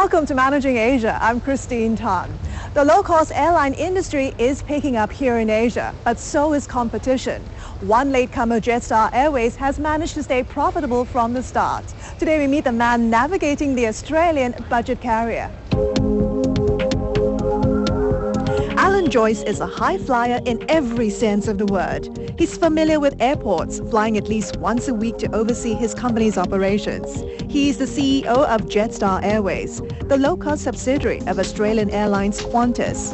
Welcome to Managing Asia. I'm Christine Tan. The low-cost airline industry is picking up here in Asia, but so is competition. One latecomer, Jetstar Airways, has managed to stay profitable from the start. Today we meet the man navigating the Australian budget carrier. Alan Joyce is a high flyer in every sense of the word. He's familiar with airports, flying at least once a week to oversee his company's operations. He's the CEO of Jetstar Airways, the low-cost subsidiary of Australian Airlines Qantas.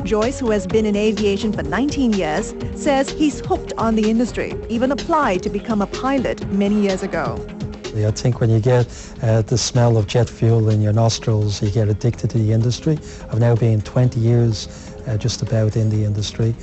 Joyce, who has been in aviation for 19 years, says he's hooked on the industry, even applied to become a pilot many years ago. I think when you get the smell of jet fuel in your nostrils, you get addicted to the industry. I've now been 20 years just about in the industry,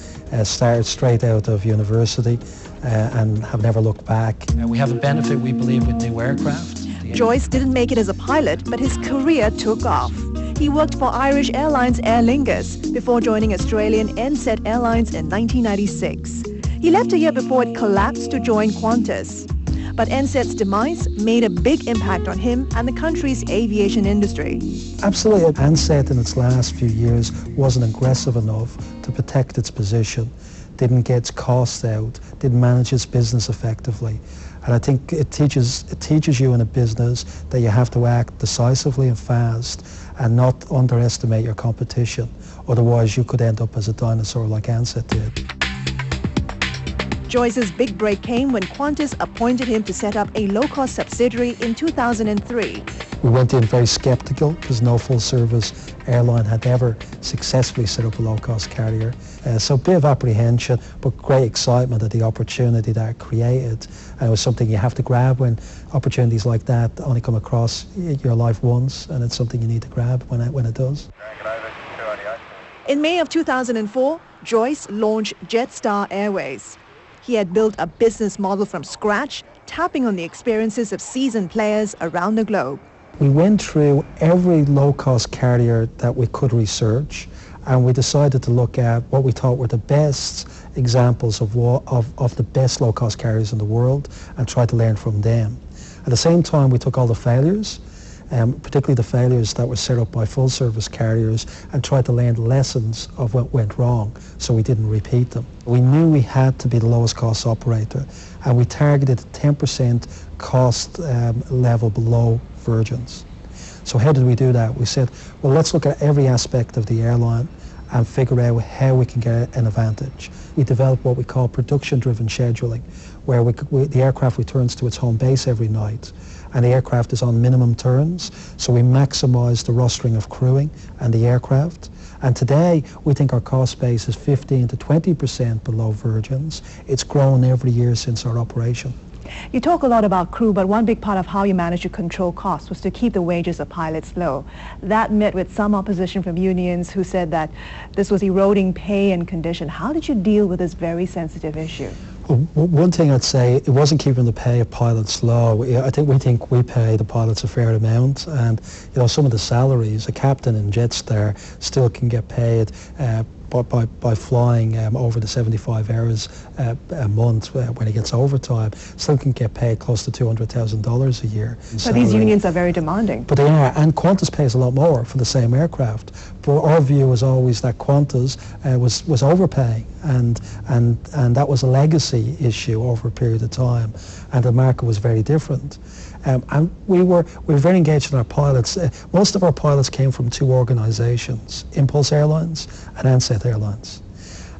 started straight out of university and have never looked back. We have a benefit, we believe, with new aircraft. Joyce didn't make it as a pilot, but his career took off. He worked for Irish Airlines Aer Lingus before joining Australian NZ Airlines in 1996. He left a year before it collapsed to join Qantas. But NZ's demise made a big impact on him and the country's aviation industry. Absolutely. NZ in its last few years wasn't aggressive enough to protect its position, didn't get its costs out, didn't manage its business effectively. And I think it teaches you in a business that you have to act decisively and fast and not underestimate your competition. Otherwise you could end up as a dinosaur like NZ did. Joyce's big break came when Qantas appointed him to set up a low-cost subsidiary in 2003. We went in very skeptical because no full-service airline had ever successfully set up a low-cost carrier. So a bit of apprehension, but great excitement at the opportunity that it created. And it was something you have to grab when opportunities like that only come across your life once, and it's something you need to grab when it does. In May of 2004, Joyce launched Jetstar Airways. He had built a business model from scratch, tapping on the experiences of seasoned players around the globe. We went through every low-cost carrier that we could research, and we decided to look at what we thought were the best examples of the best low-cost carriers in the world and try to learn from them. At the same time, we took all the failures, particularly the failures that were set up by full-service carriers, and tried to learn lessons of what went wrong so we didn't repeat them. We knew we had to be the lowest cost operator, and we targeted 10% cost level below Virgin's. So how did we do that? We said, well, let's look at every aspect of the airline and figure out how we can get an advantage. We developed what we call production-driven scheduling, where the aircraft returns to its home base every night, and the aircraft is on minimum turns, so we maximise the rostering of crewing and the aircraft. And today, we think our cost base is 15 to 20% below Virgin's. It's grown every year since our operation. You talk a lot about crew, but one big part of how you managed to control costs was to keep the wages of pilots low. That met with some opposition from unions who said that this was eroding pay and condition. How did you deal with this very sensitive issue? Well, one thing I'd say, it wasn't keeping the pay of pilots low. I think we pay the pilots a fair amount, and some of the salaries, a captain in Jetstar still can get paid by flying over the 75 hours a month when he gets overtime, still can get paid close to $200,000 a year. So these unions are very demanding. But they are, and Qantas pays a lot more for the same aircraft. But our view was always that Qantas was overpaying, and that was a legacy issue over a period of time, and the market was very different. And we were very engaged in our pilots. Most of our pilots came from two organisations, Impulse Airlines and NZ Airlines.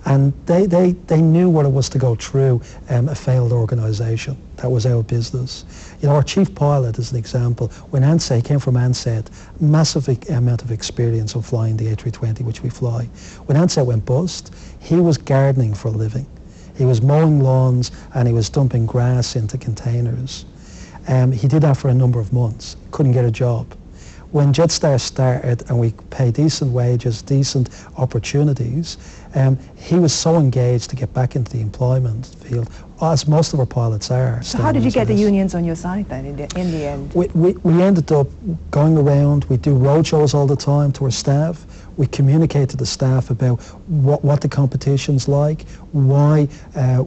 And they knew what it was to go through a failed organisation that was out of business. Our chief pilot, as an example, when he came from NZ, massive amount of experience of flying the A320, which we fly. When NZ went bust, he was gardening for a living. He was mowing lawns and he was dumping grass into containers. He did that for a number of months, couldn't get a job. When Jetstar started and we pay decent wages, decent opportunities, he was so engaged to get back into the employment field, as most of our pilots are. So how did you get the unions on your side then in the end? We ended up going around. We do roadshows all the time to our staff. We communicate to the staff about what the competition's like, why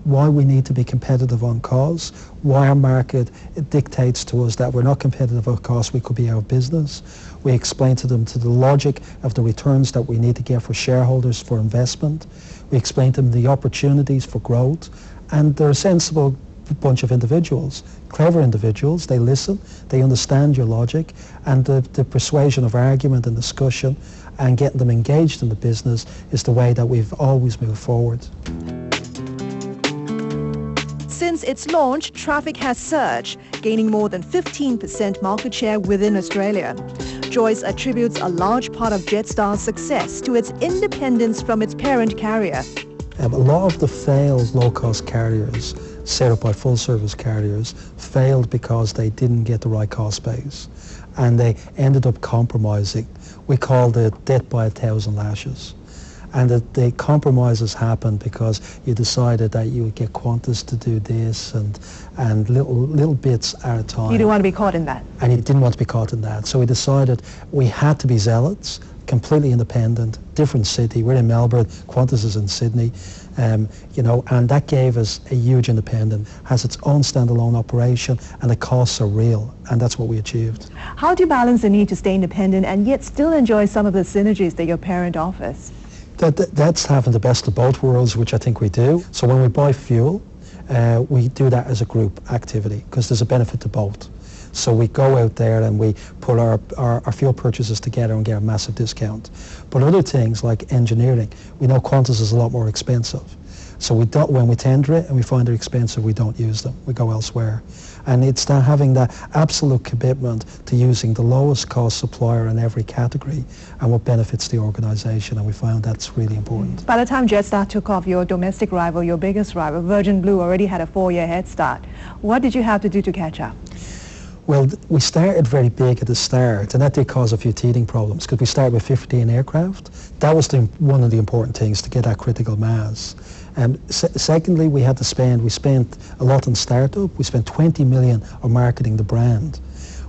we need to be competitive on cost, why our market dictates to us that we're not competitive on cost, we could be out of business. We explain to them the logic of the returns that we need to get for shareholders for investment. We explain to them the opportunities for growth, and they're a sensible bunch of individuals, clever individuals. They listen, they understand your logic, and the persuasion of argument and discussion and getting them engaged in the business is the way that we've always moved forward. Since its launch, traffic has surged, gaining more than 15% market share within Australia. Joyce attributes a large part of Jetstar's success to its independence from its parent carrier. A lot of the failed low-cost carriers set up by full-service carriers failed because they didn't get the right cost base, and they ended up compromising. We called it death by 1,000 lashes. And the compromises happened because you decided that you would get Qantas to do this and little bits at a time. You didn't want to be caught in that. And you didn't want to be caught in that. So we decided we had to be zealots, completely independent, different city. We're in Melbourne, Qantas is in Sydney, and that gave us a huge independence, has its own standalone operation, and the costs are real, and that's what we achieved. How do you balance the need to stay independent and yet still enjoy some of the synergies that your parent offers? That's having the best of both worlds, which I think we do. So when we buy fuel, we do that as a group activity because there's a benefit to both. So we go out there and we put our fuel purchases together and get a massive discount. But other things like engineering, we know Qantas is a lot more expensive. So when we tender it and we find they're expensive, we don't use them. We go elsewhere. And it's having that absolute commitment to using the lowest cost supplier in every category and what benefits the organisation, and we found that's really important. By the time Jetstar took off, your domestic rival, your biggest rival, Virgin Blue, already had a 4-year head start. What did you have to do to catch up? Well, we started very big at the start, and that did cause a few teething problems because we started with 15 aircraft. That was one of the important things, to get that critical mass. Secondly, we spent a lot on startup. We spent 20 million on marketing the brand.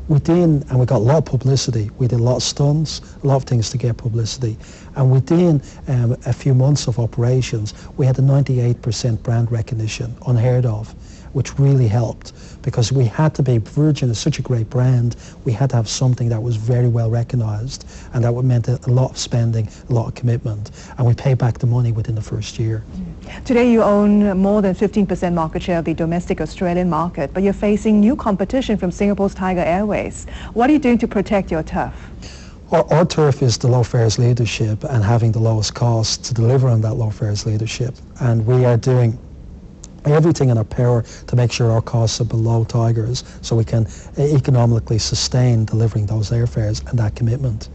We got a lot of publicity. We did a lot of stunts, a lot of things to get publicity. And within a few months of operations, we had a 98% brand recognition, unheard of, which really helped because we had to be, Virgin is such a great brand, we had to have something that was very well recognised, and that meant a lot of spending, a lot of commitment, and we paid back the money within the first year. Today you own more than 15% market share of the domestic Australian market, but you're facing new competition from Singapore's Tiger Airways. What are you doing to protect your turf? Our turf is the low fares leadership and having the lowest cost to deliver on that low fares leadership, and we are doing everything in our power to make sure our costs are below Tigers so we can economically sustain delivering those airfares and that commitment.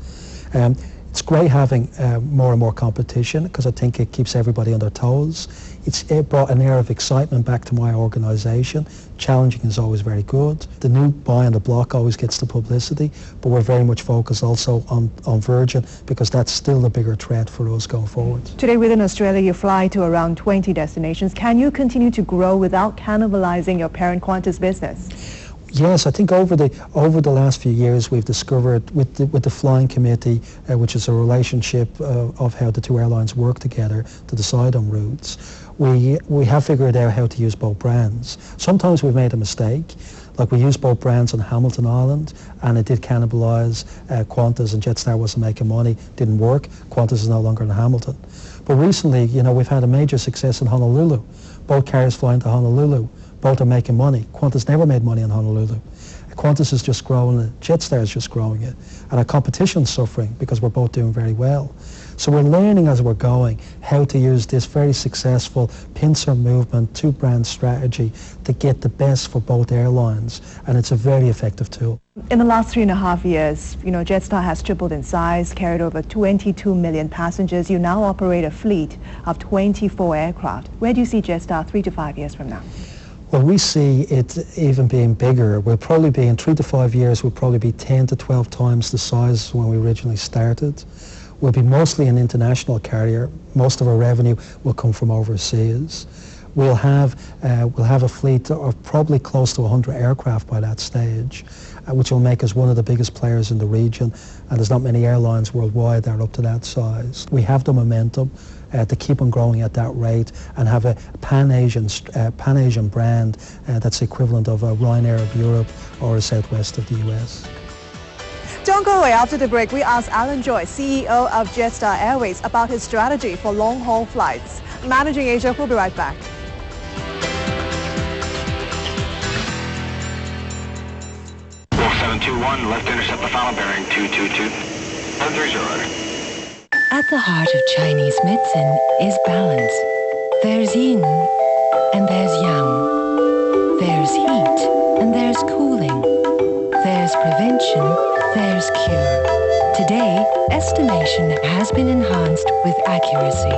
It's great having more and more competition because I think it keeps everybody on their toes. It brought an air of excitement back to my organisation. Challenging is always very good. The new buy on the block always gets the publicity, but we're very much focused also on Virgin because that's still the bigger threat for us going forward. Today within Australia you fly to around 20 destinations. Can you continue to grow without cannibalizing your parent Qantas business? Yes, I think over the last few years we've discovered with the flying committee, which is a relationship of how the two airlines work together to decide on routes, we have figured out how to use both brands. Sometimes we've made a mistake, like we used both brands on Hamilton Island and it did cannibalise Qantas, and Jetstar wasn't making money, didn't work. Qantas is no longer in Hamilton. But recently, we've had a major success in Honolulu. Both carriers flying to Honolulu. Both are making money. Qantas never made money in Honolulu. Qantas is just growing it. Jetstar is just growing it. And our competition's suffering because we're both doing very well. So we're learning as we're going how to use this very successful pincer movement, two-brand strategy to get the best for both airlines. And it's a very effective tool. In the last 3.5 years, Jetstar has tripled in size, carried over 22 million passengers. You now operate a fleet of 24 aircraft. Where do you see Jetstar 3 to 5 years from now? Well, we see it even being bigger. We'll probably be, in 3 to 5 years, we'll probably be 10 to 12 times the size when we originally started. We'll be mostly an international carrier. Most of our revenue will come from overseas. We'll have a fleet of probably close to 100 aircraft by that stage, which will make us one of the biggest players in the region, and there's not many airlines worldwide that are up to that size. We have the momentum to keep on growing at that rate and have a Pan-Asian brand that's equivalent of a Ryanair of Europe or a Southwest of the US. Don't go away. After the break, we ask Alan Joyce, CEO of Jetstar Airways, about his strategy for long-haul flights. Managing Asia, we'll be right back. Wolf 721, left intercept the final bearing 222. 730. At the heart of Chinese medicine is balance. There's yin and there's yang. There's heat and there's cooling. There's prevention, there's cure. Today, estimation has been enhanced with accuracy.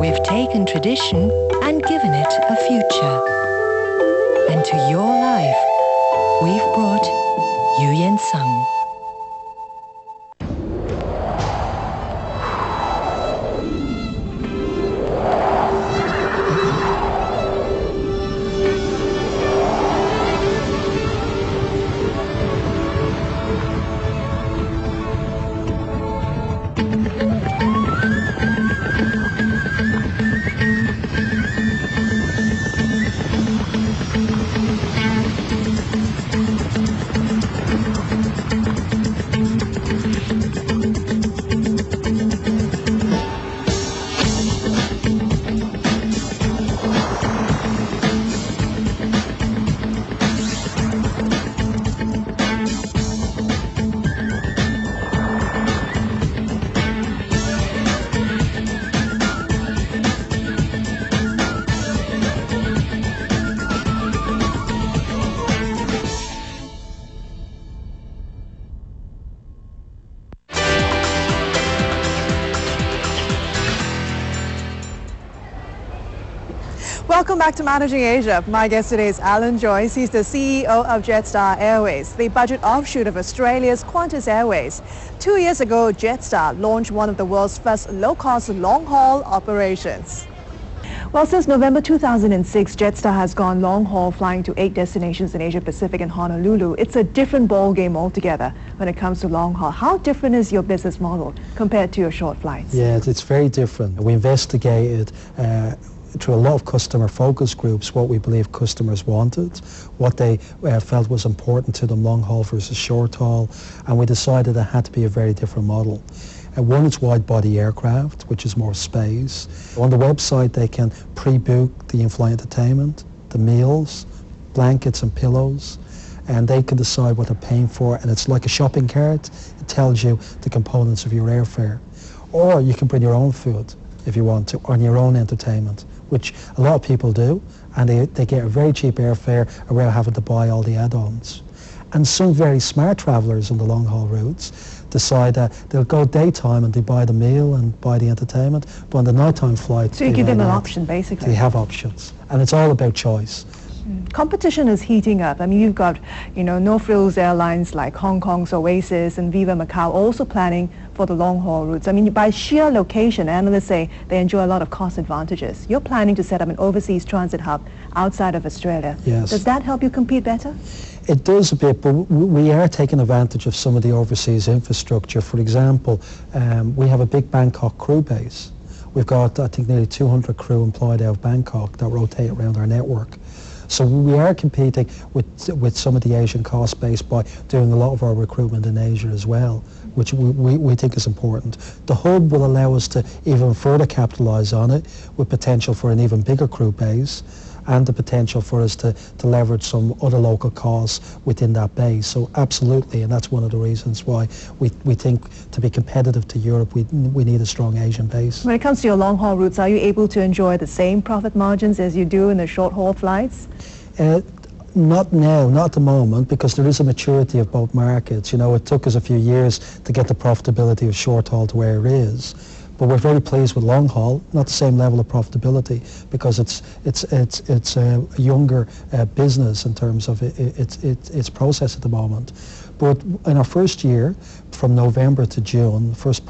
We've taken tradition and given it a future. And to your life, we've brought Yu Yan Sung. Welcome back to Managing Asia. My guest today is Alan Joyce. He's the CEO of Jetstar Airways, the budget offshoot of Australia's Qantas Airways. 2 years ago, Jetstar launched one of the world's first low-cost long-haul operations. Well, since November 2006, Jetstar has gone long-haul, flying to 8 destinations in Asia-Pacific and Honolulu. It's a different ballgame altogether when it comes to long-haul. How different is your business model compared to your short flights? Yeah, it's very different. We investigated through a lot of customer focus groups what we believe customers wanted, what they felt was important to them, long haul versus short haul, and we decided it had to be a very different model. One is wide body aircraft, which is more space. On the website they can pre-book the in-flight entertainment, the meals, blankets and pillows, and they can decide what they're paying for, and it's like a shopping cart. It tells you the components of your airfare. Or you can bring your own food if you want to, on your own entertainment, which a lot of people do, and they get a very cheap airfare without having to buy all the add-ons. And some very smart travellers on the long-haul routes decide that they'll go daytime and they buy the meal and buy the entertainment, but on the nighttime flight... So you give them an option, basically. They have options, and it's all about choice. Competition is heating up. I mean, you've got, no-frills airlines like Hong Kong's Oasis and Viva Macau also planning for the long-haul routes. I mean, by sheer location, analysts say they enjoy a lot of cost advantages. You're planning to set up an overseas transit hub outside of Australia. Yes. Does that help you compete better? It does a bit, but we are taking advantage of some of the overseas infrastructure. For example, we have a big Bangkok crew base. We've got, I think, nearly 200 crew employed out of Bangkok that rotate around our network. So we are competing with some of the Asian cost base by doing a lot of our recruitment in Asia as well, which we think is important. The hub will allow us to even further capitalise on it, with potential for an even bigger crew base, and the potential for us to leverage some other local costs within that base. So absolutely, and that's one of the reasons why we think to be competitive to Europe, we need a strong Asian base. When it comes to your long-haul routes, are you able to enjoy the same profit margins as you do in the short-haul flights? Not now, not at the moment, because there is a maturity of both markets. It took us a few years to get the profitability of short haul to where it is. But we're very pleased with long haul, not the same level of profitability, because it's a younger business in terms of its process at the moment. But in our first year, from November to June, first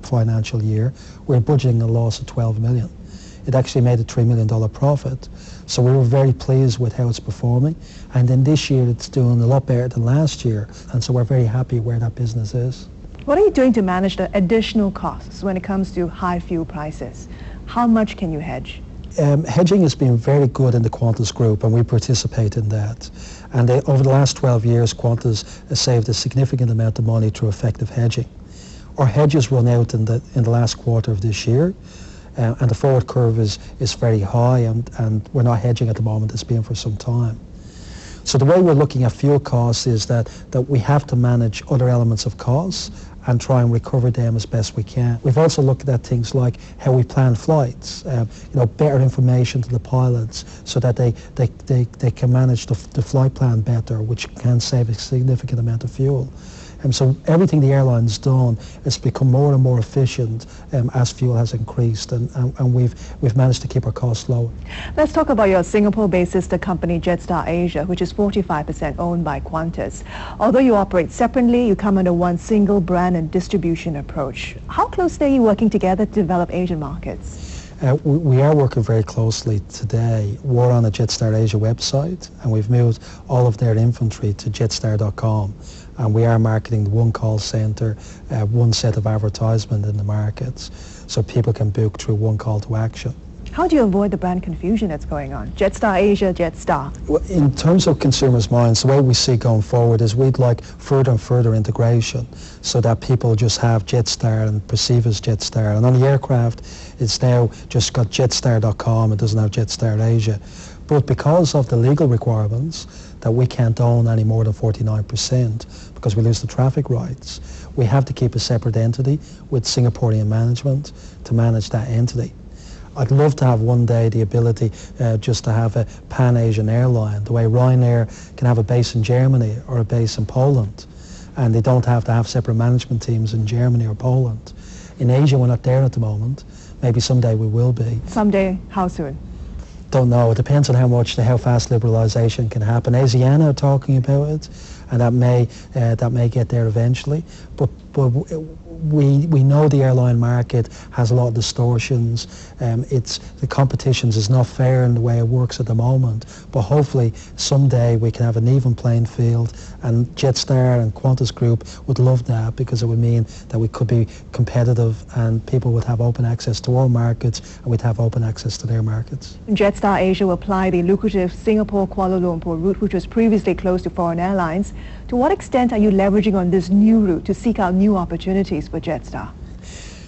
financial year, we're budgeting a loss of 12 million. it actually made a $3 million profit. So we were very pleased with how it's performing. And then this year it's doing a lot better than last year. And so we're very happy where that business is. What are you doing to manage the additional costs when it comes to high fuel prices? How much can you hedge? Hedging has been very good in the Qantas group, and we participate in that. And over the last 12 years, Qantas has saved a significant amount of money through effective hedging. Our hedges run out in the last quarter of this year, and the forward curve is very high, and we're not hedging at the moment. It's been for some time. So the way we're looking at fuel costs is that we have to manage other elements of costs and try and recover them as best we can. We've also looked at things like how we plan flights, better information to the pilots so that they can manage the flight plan better, which can save a significant amount of fuel. So everything the airline's done has become more and more efficient as fuel has increased, and we've managed to keep our costs low. Let's talk about your Singapore-based sister company, Jetstar Asia, which is 45% owned by Qantas. Although you operate separately, you come under one single brand and distribution approach. How closely are you working together to develop Asian markets? We are working very closely today. We're on the Jetstar Asia website, and we've moved all of their inventory to jetstar.com. And we are marketing one call centre, one set of advertisement in the markets, so people can book through one call to action. How do you avoid the brand confusion that's going on? Jetstar Asia, Jetstar. Well, in terms of consumers' minds, the way we see going forward is we'd like further and further integration so that people just have Jetstar and perceive as Jetstar. And on the aircraft, it's now just got jetstar.com, it doesn't have Jetstar Asia. But because of the legal requirements that we can't own any more than 49% because we lose the traffic rights, we have to keep a separate entity with Singaporean management to manage that entity. I'd love to have one day the ability just to have a pan-Asian airline, the way Ryanair can have a base in Germany or a base in Poland, and they don't have to have separate management teams in Germany or Poland. In Asia, we're not there at the moment. Maybe someday we will be. Someday, how soon? Don't know. It depends on how fast liberalisation can happen. Asiana are talking about it, and that may get there eventually. But we know the airline market has a lot of distortions. The competitions is not fair in the way it works at the moment. But hopefully someday we can have an even playing field, and Jetstar and Qantas Group would love that because it would mean that we could be competitive and people would have open access to our markets and we'd have open access to their markets. Jetstar Asia will apply the lucrative Singapore-Kuala Lumpur route, which was previously closed to foreign airlines. To what extent are you leveraging on this new route to seek out new opportunities for Jetstar?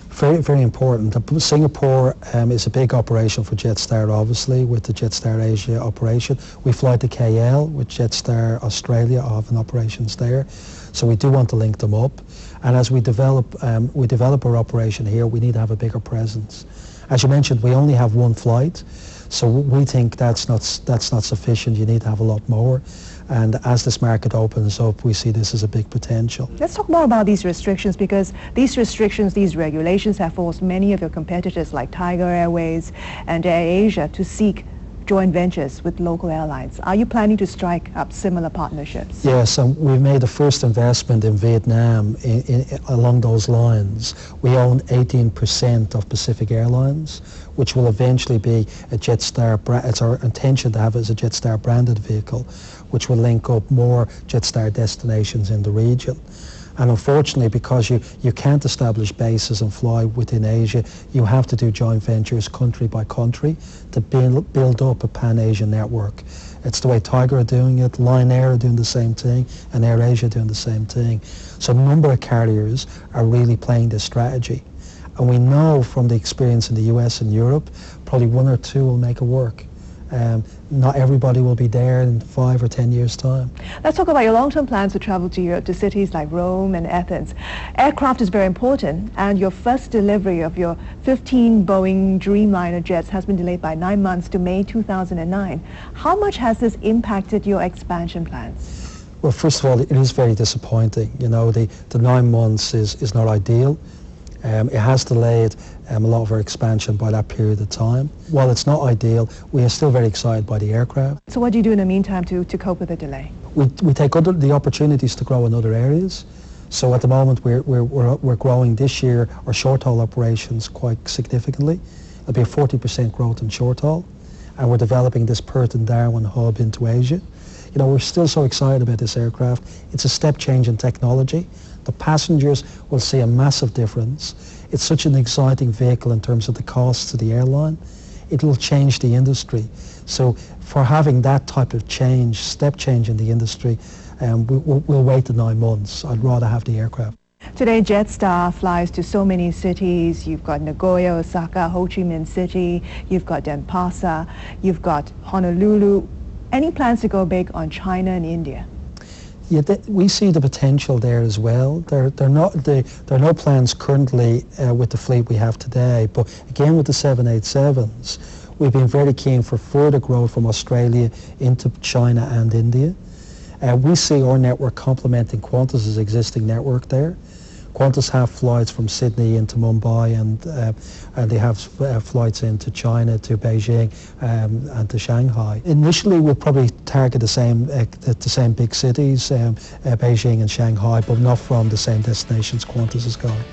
Very, very important. Singapore is a big operation for Jetstar, obviously, with the Jetstar Asia operation. We fly to KL with Jetstar Australia, having operations there. So we do want to link them up. And as we develop our operation here, we need to have a bigger presence. As you mentioned, we only have one flight, so we think that's not sufficient. You need to have a lot more. And as this market opens up, we see this as a big potential. Let's talk more about these restrictions, because these restrictions, these regulations have forced many of your competitors like Tiger Airways and Air Asia to seek joint ventures with local airlines. Are you planning to strike up similar partnerships? Yes, and we've made the first investment in Vietnam along those lines. We own 18% of Pacific Airlines, which will eventually be a Jetstar, it's our intention to have it as a Jetstar branded vehicle, which will link up more Jetstar destinations in the region. And unfortunately, because you can't establish bases and fly within Asia, you have to do joint ventures country by country to build up a pan-Asian network. It's the way Tiger are doing it, Lion Air are doing the same thing, and Air Asia doing the same thing. So a number of carriers are really playing this strategy. And we know from the experience in the US and Europe, probably one or two will make it work. Not everybody will be there in 5 or 10 years' time. Let's talk about your long-term plans to travel to Europe, to cities like Rome and Athens. Aircraft is very important, and your first delivery of your 15 Boeing Dreamliner jets has been delayed by 9 months to May 2009. How much has this impacted your expansion plans? Well, first of all, it is very disappointing. You know, the 9 months is not ideal. It has delayed a lot of our expansion by that period of time. While it's not ideal, we are still very excited by the aircraft. So what do you do in the meantime to cope with the delay? We take the opportunities to grow in other areas. So at the moment we're growing this year our short-haul operations quite significantly There'll be a 40% growth in short haul, and we're developing this Perth and Darwin hub into Asia. You know, we're still so excited about this aircraft. It's a step change in technology. The passengers will see a massive difference. It's such an exciting vehicle in terms of the cost to the airline. It will change the industry. So for having that type of change, step change in the industry, we'll wait the 9 months. I'd rather have the aircraft. Today, Jetstar flies to so many cities. You've got Nagoya, Osaka, Ho Chi Minh City. You've got Denpasar. You've got Honolulu. Any plans to go big on China and India? Yeah, we see the potential there as well. There are no plans currently with the fleet we have today, but again with the 787s, we've been very keen for further growth from Australia into China and India. We see our network complementing Qantas's existing network there. Qantas have flights from Sydney into Mumbai, and they have flights into China, to Beijing, and to Shanghai. Initially, we'll probably target the same big cities, Beijing and Shanghai, but not from the same destinations Qantas is going.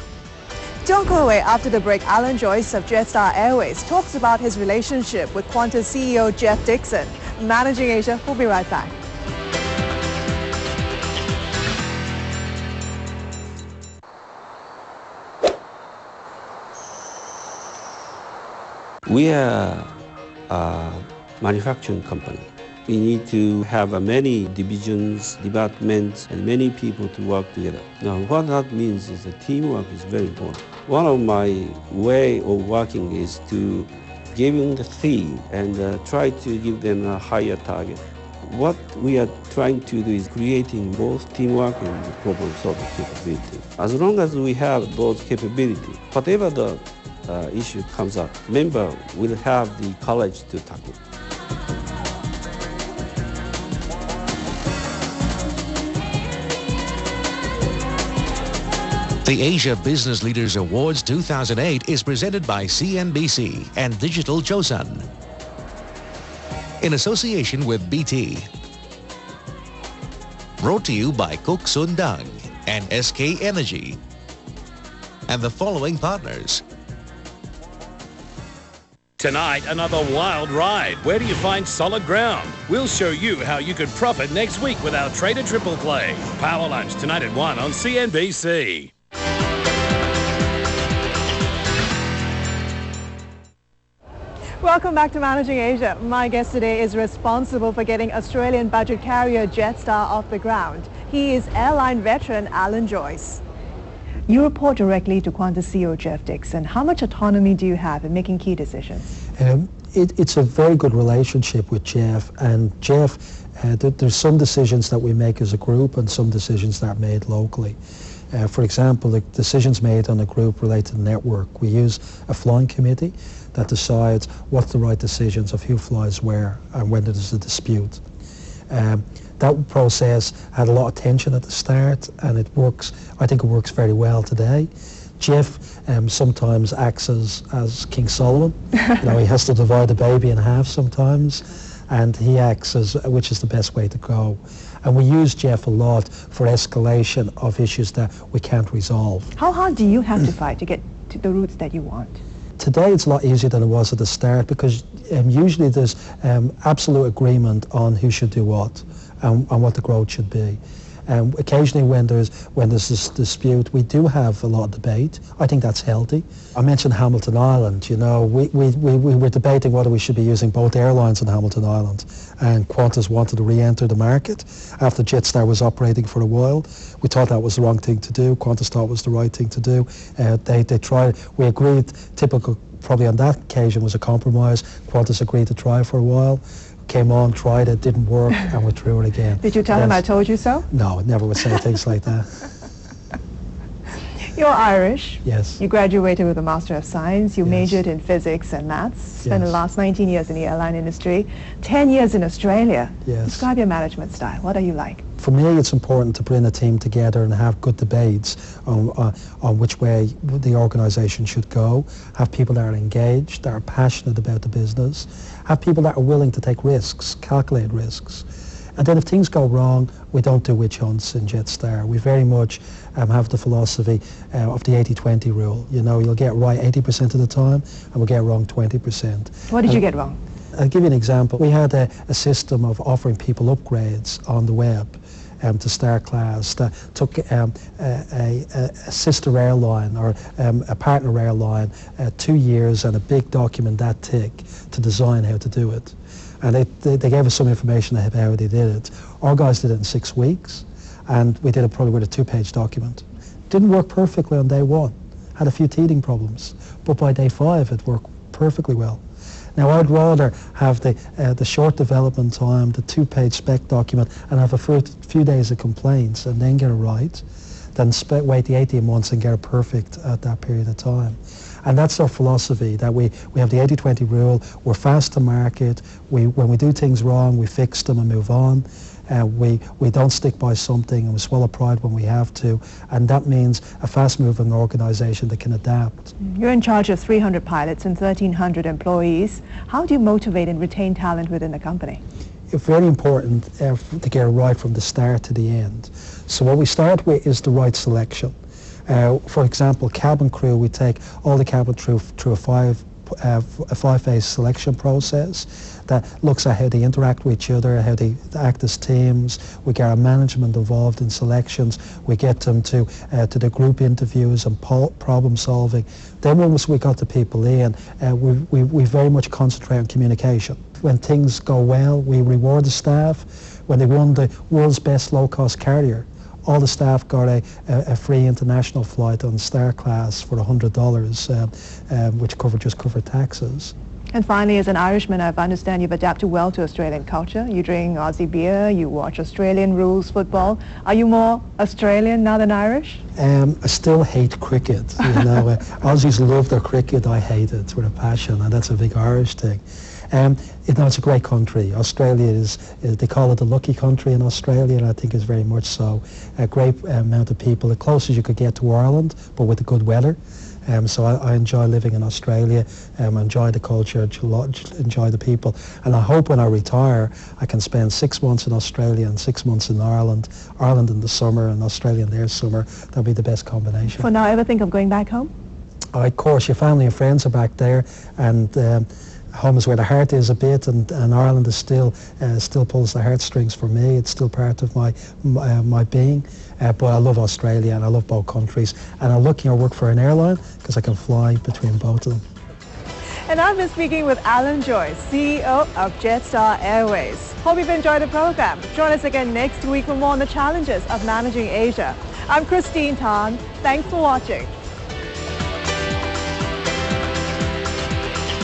Don't go away. After the break, Alan Joyce of Jetstar Airways talks about his relationship with Qantas CEO Jeff Dixon. Managing Asia, we'll be right back. We are a manufacturing company. We need to have many divisions, departments, and many people to work together. Now, what that means is that teamwork is very important. One of my way of working is to giving the theme and try to give them a higher target. What we are trying to do is creating both teamwork and problem-solving capability. As long as we have those capabilities, whatever the issue comes up, member will have the courage to tackle. The Asia Business Leaders Awards 2008 is presented by CNBC and Digital Chosun in association with BT. Brought to you by Cook Sundang and SK Energy and the following partners. Tonight, another wild ride. Where do you find solid ground? We'll show you how you could prop it next week with our Trader Triple Play. Power Lunch tonight at 1 on CNBC. Welcome back to Managing Asia. My guest today is responsible for getting Australian budget carrier Jetstar off the ground. He is airline veteran Alan Joyce. You report directly to Qantas CEO Jeff Dixon. How much autonomy do you have in making key decisions? It's a very good relationship with Jeff, and Jeff, there's some decisions that we make as a group and some decisions that are made locally. For example, the decisions made on a group related to the network, we use a flying committee that decides what's the right decisions of who flies where and when there's a dispute. That process had a lot of tension at the start, and I think it works very well today. Jeff sometimes acts as King Solomon. You know, he has to divide the baby in half sometimes, and he acts as which is the best way to go. And we use Jeff a lot for escalation of issues that we can't resolve. How hard do you have to fight to get to the routes that you want? Today it's a lot easier than it was at the start, because usually there's absolute agreement on who should do what and what the growth should be. Occasionally when there's this dispute, we do have a lot of debate. I think that's healthy. I mentioned Hamilton Island. You know, we were debating whether we should be using both airlines on Hamilton Island, and Qantas wanted to re-enter the market after Jetstar was operating for a while. We thought that was the wrong thing to do. Qantas thought it was the right thing to do. They tried. We agreed. Typical, probably on that occasion, was a compromise. Qantas agreed to try for a while. Came on, tried it, didn't work, and withdrew it again. Did you tell him I told you so? No, I never would say things like that. You're Irish. Yes. You graduated with a Master of Science. You Yes. majored in physics and maths. Spent the Yes. last 19 years in the airline industry, 10 years in Australia. Yes. Describe your management style. What are you like? For me, it's important to bring a team together and have good debates on which way the organisation should go. Have people that are engaged, that are passionate about the business. Have people that are willing to take risks, calculate risks. And then if things go wrong, we don't do witch hunts in Jetstar. We very much have the philosophy of the 80-20 rule. You know, you'll get right 80% of the time and we'll get wrong 20%. What did you get wrong? I'll give you an example. We had a system of offering people upgrades on the web to Star Class that took a sister airline or a partner airline 2 years and a big document that thick to design how to do it. And they gave us some information about how they did it. Our guys did it in 6 weeks, and we did it probably with a 2-page document. Didn't work perfectly on day 1. Had a few teething problems, but by day 5 it worked perfectly well. Now I'd rather have the short development time, the 2-page spec document, and have a few days of complaints and then get it right, than wait the 18 months and get it perfect at that period of time. And that's our philosophy, that we have the 80-20 rule. We're fast to market. When we do things wrong, we fix them and move on. We don't stick by something, and we swallow pride when we have to. And that means a fast-moving organisation that can adapt. You're in charge of 300 pilots and 1,300 employees. How do you motivate and retain talent within the company? It's very important to get it right from the start to the end. So what we start with is the right selection. For example, cabin crew, we take all the cabin crew through a five-phase selection process that looks at how they interact with each other, how they act as teams. We get our management involved in selections. We get them to the group interviews and problem solving. Then once we got the people in, we very much concentrate on communication. When things go well, we reward the staff. When they won the world's best low-cost carrier, all the staff got a free international flight on Star Class for $100, which covered taxes. And finally, as an Irishman, I understand you've adapted well to Australian culture. You drink Aussie beer, you watch Australian rules football. Are you more Australian now than Irish? I still hate cricket. You know, Aussies love their cricket. I hate it with a passion, and that's a big Irish thing. It's a great country. Australia is, they call it the lucky country in Australia, and I think it's very much so. A great amount of people, the closest you could get to Ireland, but with the good weather. So I enjoy living in Australia, enjoy the culture, enjoy the people. And I hope when I retire, I can spend 6 months in Australia and 6 months in Ireland, Ireland in the summer and Australia in their summer. That'll be the best combination. For now, ever think of going back home? Of course, your family and friends are back there, and home is where the heart is a bit, and Ireland is still pulls the heartstrings for me. It's still part of my being. But I love Australia and I love both countries, and I'm looking to work for an airline because I can fly between both of them. And I've been speaking with Alan Joyce, CEO of Jetstar Airways. Hope you've enjoyed the program. Join us again next week for more on the challenges of managing Asia. I'm Christine Tan. Thanks for watching.